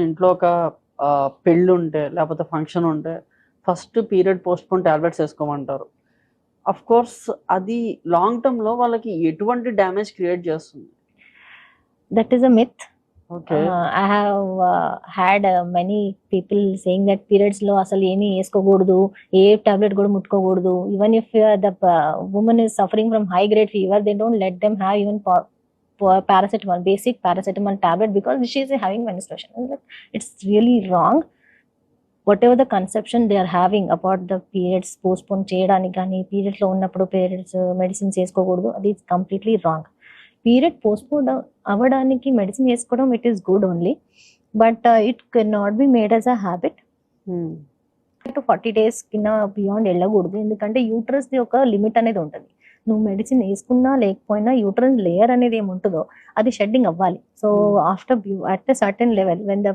ఇంట్లో ఒక పెళ్లి ఉంటే లేకపోతే ఫంక్షన్ ఉంటే ఫస్ట్ పీరియడ్ పోస్ట్‌పోన్ టాబ్లెట్స్ ఏసుకోమంటారు. కోర్స్ అది లాంగ్ టర్మ్‌లో వాళ్ళకి ఎటువంటి డ్యామేజ్ క్రియేట్ చేస్తుంది? That is a myth. Okay. I have had many people saying that periods లో అసలు ఏమీ వేసుకోకూడదు, ఏ టాబ్లెట్ కూడా ముట్టుకోకూడదు. Even if the woman is suffering from high grade fever, they don't let them have even paracetamol, basic paracetamol tablet, because she is having menstruation. It's really wrong. Whatever the conception they are having about the periods postpone చేయడానికి కానీ periods లో ఉన్నప్పుడు periods medicines వేసుకోకూడదు, అది completely wrong. Period postpone అవ్వడానికి medicine వేసుకోవడం it is good only, but it can not be made as a habit. హ్మ్. 40 days కింద బియాండ్ వెళ్ళకూడదు, ఎందుకంటే యూట్రస్ ది ఒక లిమిట్ అనేది ఉంటుంది. నువ్వు మెడిసిన్ వేసుకున్నా లేకపోయినా యూట్రస్ లేయర్ అనేది ఏముంటుందో అది షెడ్డింగ్ అవ్వాలి. So after at a certain level when the